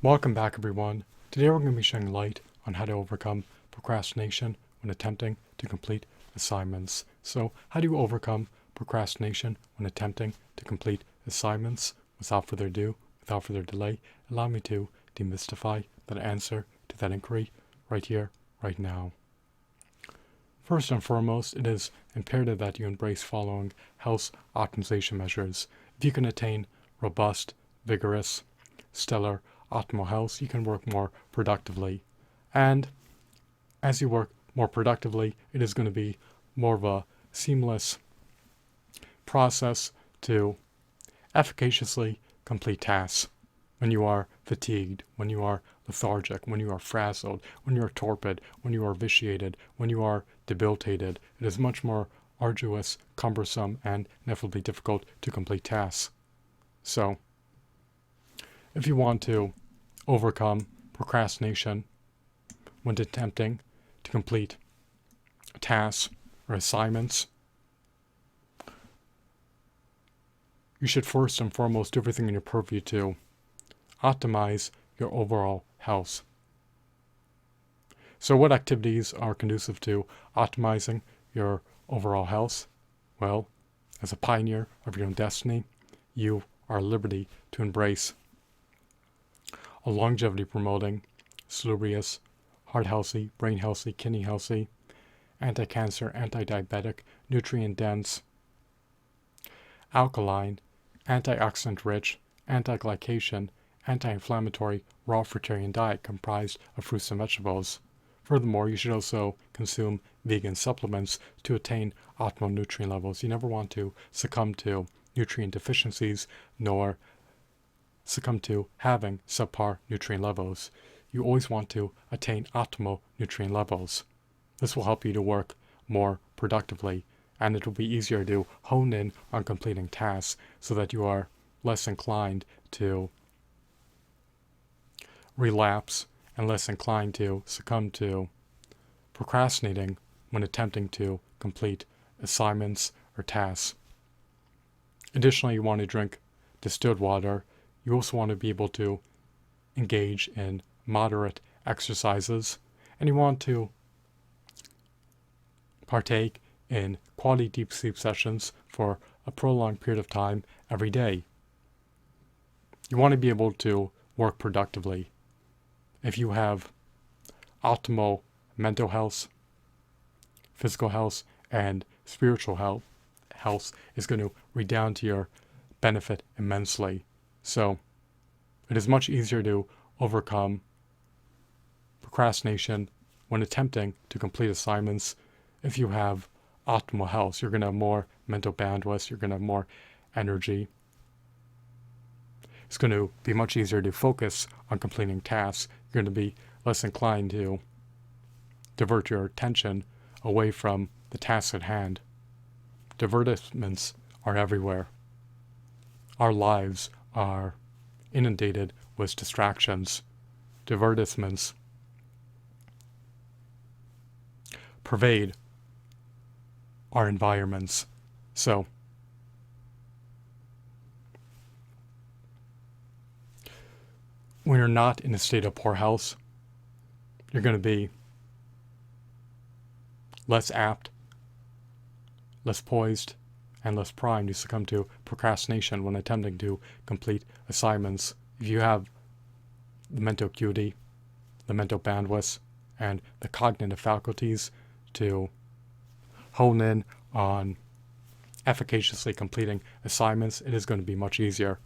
Welcome back, everyone. Today we're going to be shedding light on how to overcome procrastination when attempting to complete assignments. So, how do you overcome procrastination when attempting to complete assignments? Without further ado, without further delay, allow me to demystify that answer to that inquiry right here, right now. First and foremost, it is imperative that you embrace following health optimization measures. If you can attain robust, vigorous, stellar, optimal health, you can work more productively. And as you work more productively, it is going to be more of a seamless process to efficaciously complete tasks. When you are fatigued, when you are lethargic, when you are frazzled, when you are torpid, when you are vitiated, when you are debilitated, it is much more arduous, cumbersome, and inevitably difficult to complete tasks. So, if you want to overcome procrastination when attempting to complete tasks or assignments, you should first and foremost do everything in your purview to optimize your overall health. So what activities are conducive to optimizing your overall health? Well, as a pioneer of your own destiny, you are at liberty to embrace a longevity promoting, salubrious, heart healthy, brain healthy, kidney healthy, anti-cancer, anti-diabetic, nutrient dense, alkaline, antioxidant rich, anti-glycation, anti-inflammatory, raw fruitarian diet comprised of fruits and vegetables. Furthermore, you should also consume vegan supplements to attain optimal nutrient levels. You never want to succumb to nutrient deficiencies, nor succumb to having subpar nutrient levels. You always want to attain optimal nutrient levels. This will help you to work more productively, and it will be easier to hone in on completing tasks so that you are less inclined to relapse and less inclined to succumb to procrastinating when attempting to complete assignments or tasks. Additionally, you want to drink distilled water. You also want to be able to engage in moderate exercises, and you want to partake in quality deep sleep sessions for a prolonged period of time every day. You want to be able to work productively. If you have optimal mental health, physical health, and spiritual health is going to redound to your benefit immensely. So it is much easier to overcome procrastination when attempting to complete assignments if you have optimal health. You're going to have more mental bandwidth, you're going to have more energy. It's going to be much easier to focus on completing tasks. You're going to be less inclined to divert your attention away from the task at hand. Divertissements are everywhere. Our lives are inundated with distractions. Divertissements pervade our environments. So, when you're not in a state of poor health, you're going to be less apt, less poised, and less primed to succumb to procrastination when attempting to complete assignments. If you have the mental acuity, the mental bandwidth, and the cognitive faculties to hone in on efficaciously completing assignments, it is going to be much easier.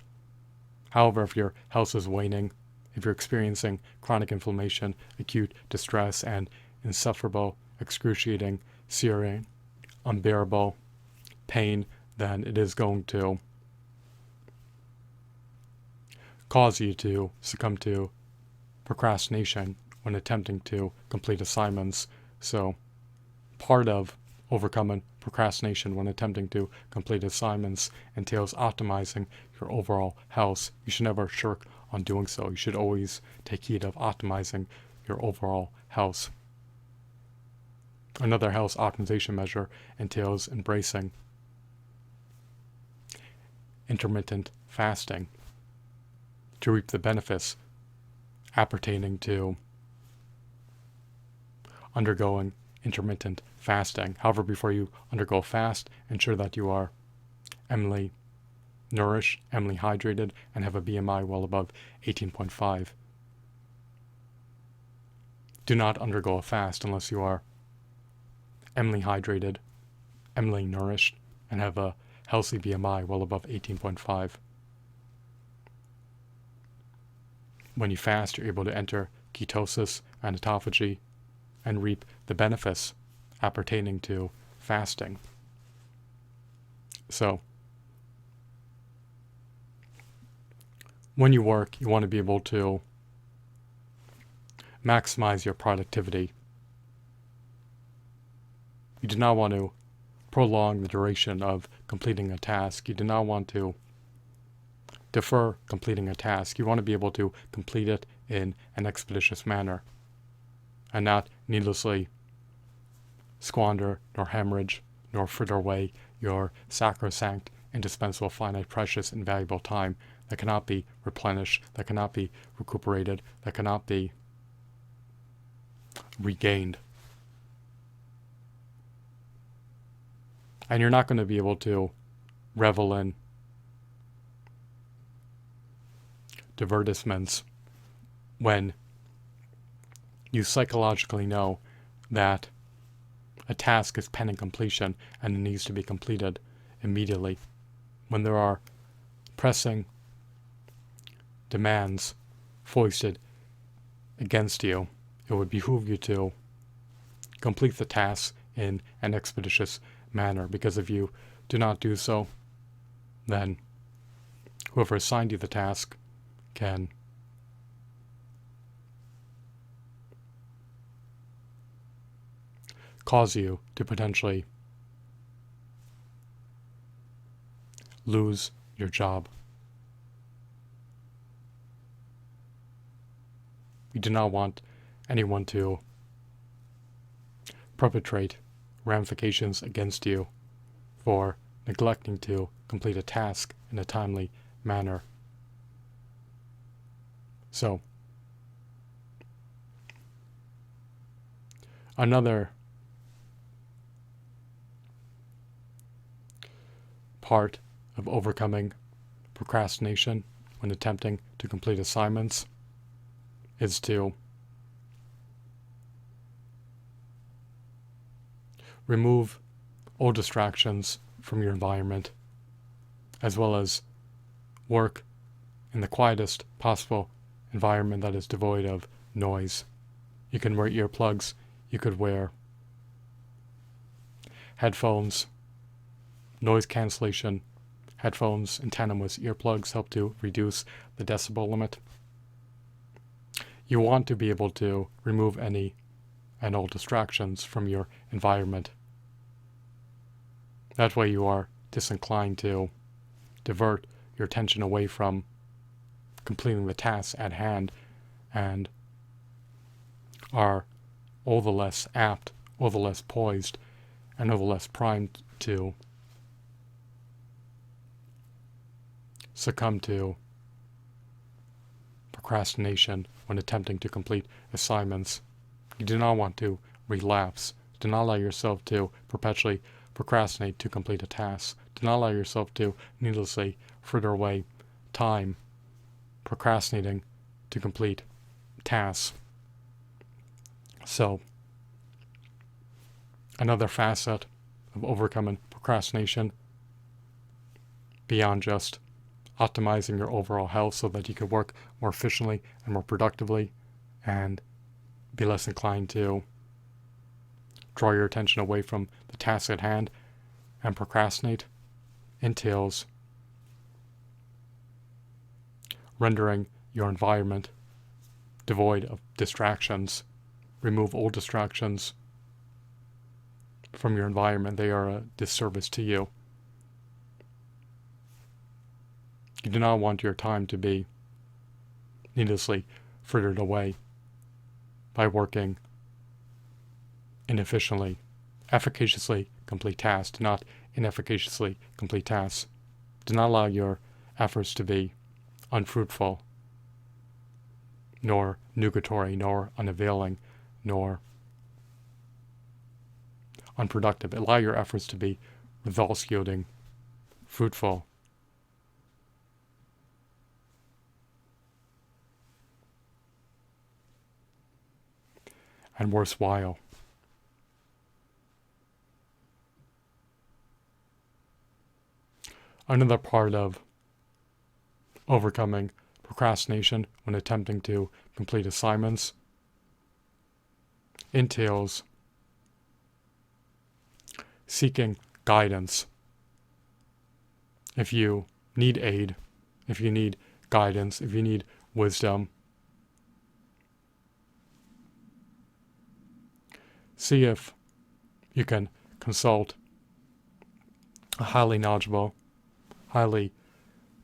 However, if your health is waning, if you're experiencing chronic inflammation, acute distress, and insufferable, excruciating, searing, unbearable pain, then it is going to cause you to succumb to procrastination when attempting to complete assignments. So part of overcoming procrastination when attempting to complete assignments entails optimizing your overall health. You should never shirk on doing so. You should always take heed of optimizing your overall health. Another health optimization measure entails embracing intermittent fasting to reap the benefits appertaining to undergoing intermittent fasting. However, before you undergo fast, ensure that you are eminently nourished, eminently hydrated, and have a BMI well above 18.5. Do not undergo a fast unless you are eminently hydrated, eminently nourished, and have a healthy BMI well above 18.5. When you fast, you're able to enter ketosis and autophagy and reap the benefits appertaining to fasting. So, when you work, you want to be able to maximize your productivity. You do not want to prolong the duration of completing a task. You do not want to defer completing a task. You want to be able to complete it in an expeditious manner and not needlessly squander, nor hemorrhage, nor fritter away your sacrosanct, indispensable, finite, precious, and valuable time that cannot be replenished, that cannot be recuperated, that cannot be regained. And you're not going to be able to revel in divertissements when you psychologically know that a task is pending completion and it needs to be completed immediately. When there are pressing demands foisted against you, it would behoove you to complete the task in an expeditious manner, because if you do not do so, then whoever assigned you the task can cause you to potentially lose your job. You do not want anyone to perpetrate ramifications against you for neglecting to complete a task in a timely manner. So, another part of overcoming procrastination when attempting to complete assignments is to remove all distractions from your environment, as well as work in the quietest possible environment that is devoid of noise. You can wear earplugs, you could wear headphones, noise cancellation headphones in tandem with earplugs help to reduce the decibel limit. You want to be able to remove any and all distractions from your environment. That way you are disinclined to divert your attention away from completing the tasks at hand and are all the less apt, all the less poised, and all the less primed to succumb to procrastination when attempting to complete assignments. You do not want to relapse. Do not allow yourself to perpetually procrastinate to complete a task. Do not allow yourself to needlessly fritter away time procrastinating to complete tasks. So, another facet of overcoming procrastination, beyond just optimizing your overall health so that you can work more efficiently and more productively and be less inclined to draw your attention away from the task at hand and procrastinate, entails rendering your environment devoid of distractions. Remove all distractions from your environment. They are a disservice to you. You do not want your time to be needlessly frittered away by working inefficiently. Efficaciously complete tasks, do not inefficaciously complete tasks. Do not allow your efforts to be unfruitful nor nugatory, nor unavailing, nor unproductive. Allow your efforts to be results-yielding, fruitful, and worthwhile. Another part of overcoming procrastination when attempting to complete assignments entails seeking guidance. If you need aid, if you need guidance, if you need wisdom, see if you can consult a highly knowledgeable, highly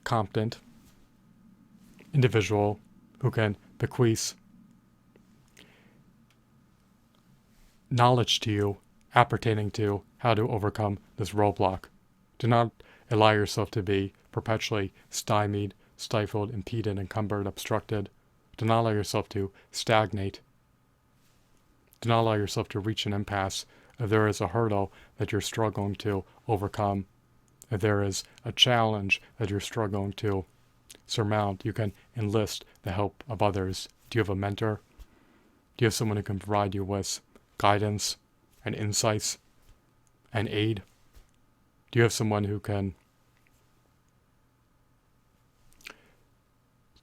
competent individual who can bequeath knowledge to you appertaining to how to overcome this roadblock. Do not allow yourself to be perpetually stymied, stifled, impeded, encumbered, obstructed. Do not allow yourself to stagnate. Do not allow yourself to reach an impasse. If there is a hurdle that you're struggling to overcome, if there is a challenge that you're struggling to surmount, you can enlist the help of others. Do you have a mentor? Do you have someone who can provide you with guidance and insights and aid? Do you have someone who can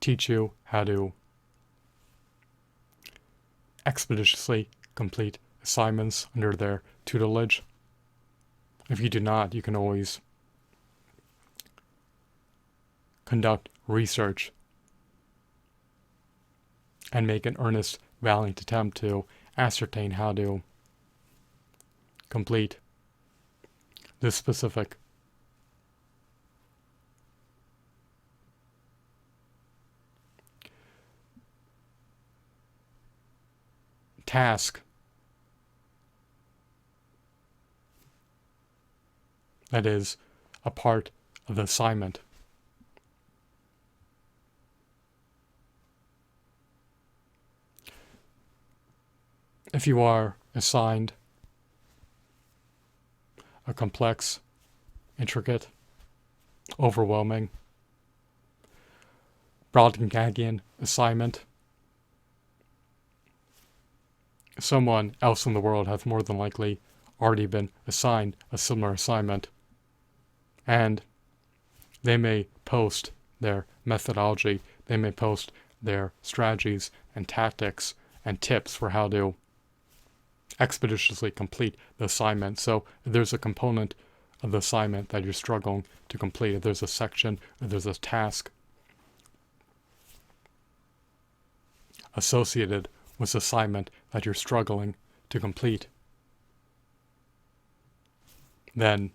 teach you how to expeditiously complete assignments under their tutelage? If you do not, you can always conduct research and make an earnest, valiant attempt to ascertain how to complete this specific task that is a part of the assignment. If you are assigned a complex, intricate, overwhelming, Brobdingnagian assignment, someone else in the world has more than likely already been assigned a similar assignment, and they may post their methodology, they may post their strategies and tactics and tips for how to expeditiously complete the assignment. So if there's a component of the assignment that you're struggling to complete, if there's a section, if there's a task associated with the assignment that you're struggling to complete, then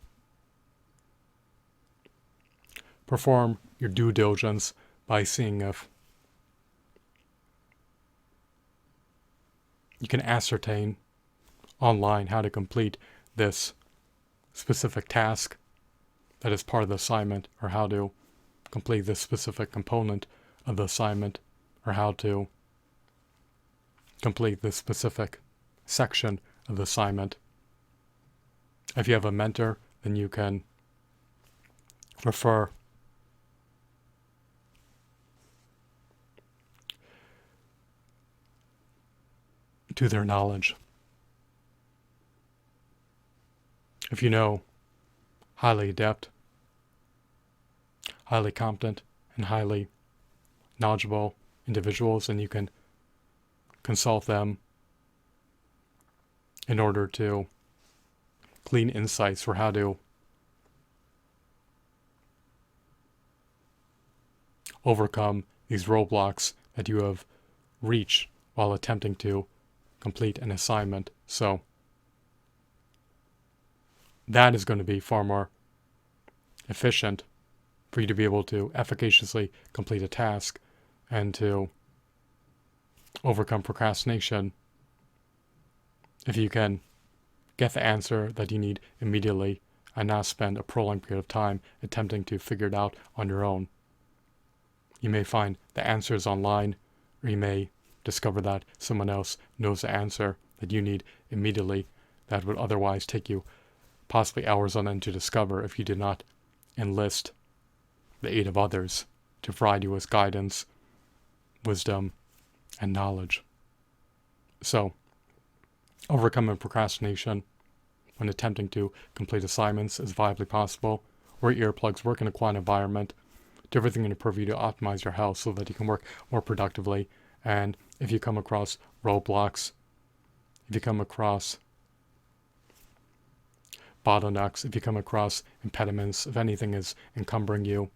perform your due diligence by seeing if you can ascertain online how to complete this specific task that is part of the assignment, or how to complete this specific component of the assignment, or how to complete this specific section of the assignment. If you have a mentor, then you can refer to their knowledge. If you know highly adept, highly competent, and highly knowledgeable individuals, then you can consult them in order to glean insights for how to overcome these roadblocks that you have reached while attempting to complete an assignment. So that is going to be far more efficient for you to be able to efficaciously complete a task and to overcome procrastination if you can get the answer that you need immediately and not spend a prolonged period of time attempting to figure it out on your own. You may find the answers online, Or you may discover that someone else knows the answer that you need immediately that would otherwise take you possibly hours on end to discover if you did not enlist the aid of others to provide you with guidance, wisdom, and knowledge. So, overcoming procrastination when attempting to complete assignments as viably possible. Wear earplugs, work in a quiet environment, do everything in your purview to optimize your health so that you can work more productively. And if you come across roadblocks, if you come across bottlenecks, if you come across impediments, if anything is encumbering you,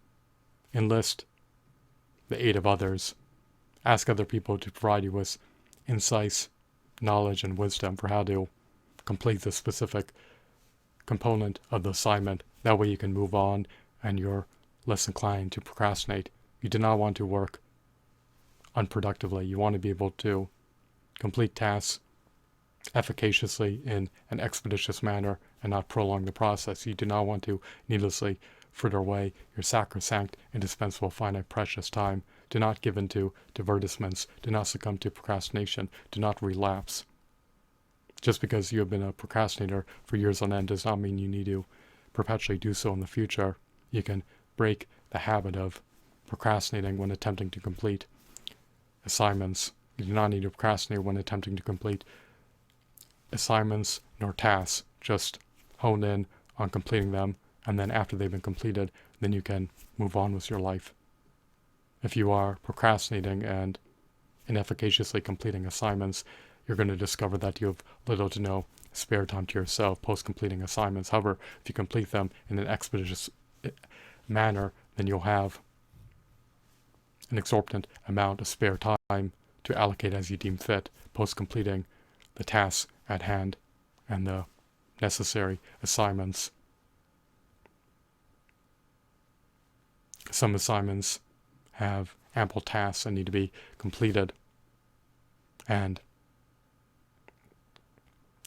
enlist the aid of others. Ask other people to provide you with insights, knowledge, and wisdom for how to complete the specific component of the assignment. That way you can move on and you're less inclined to procrastinate. You do not want to work unproductively. You want to be able to complete tasks efficaciously in an expeditious manner and not prolong the process. You do not want to needlessly fritter away your sacrosanct, indispensable, finite, precious time. Do not give in to divertissements. Do not succumb to procrastination. Do not relapse. Just because you have been a procrastinator for years on end does not mean you need to perpetually do so in the future. You can break the habit of procrastinating when attempting to complete assignments. You do not need to procrastinate when attempting to complete assignments nor tasks. Just hone in on completing them, and then after they've been completed, then you can move on with your life. If you are procrastinating and inefficaciously completing assignments, you're going to discover that you have little to no spare time to yourself post-completing assignments. However, if you complete them in an expeditious manner, then you'll have an exorbitant amount of spare time to allocate as you deem fit post-completing the tasks at hand and the necessary assignments. Some assignments have ample tasks that need to be completed, and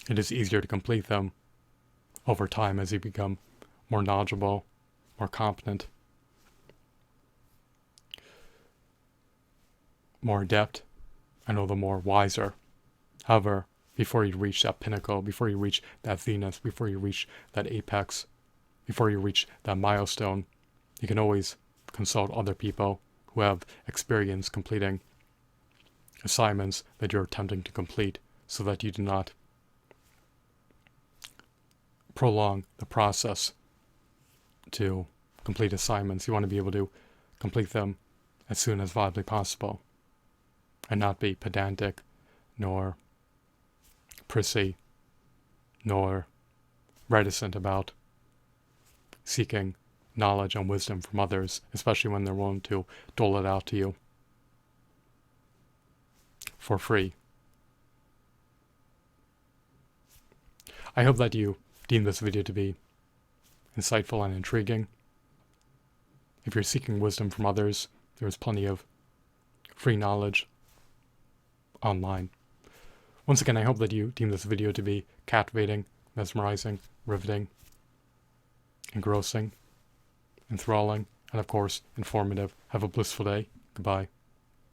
it is easier to complete them over time as you become more knowledgeable, more competent, more adept, and all the more wiser. However, before you reach that pinnacle, before you reach that zenith, before you reach that apex, before you reach that milestone, you can always consult other people who have experience completing assignments that you're attempting to complete so that you do not prolong the process to complete assignments. You want to be able to complete them as soon as viably possible and not be pedantic, nor prissy, nor reticent about seeking knowledge and wisdom from others, especially when they're willing to dole it out to you for free. I hope that you deem this video to be insightful and intriguing. If you're seeking wisdom from others, there's plenty of free knowledge online. Once again, I hope that you deem this video to be captivating, mesmerizing, riveting, engrossing, enthralling, and of course, informative. Have a blissful day. Goodbye.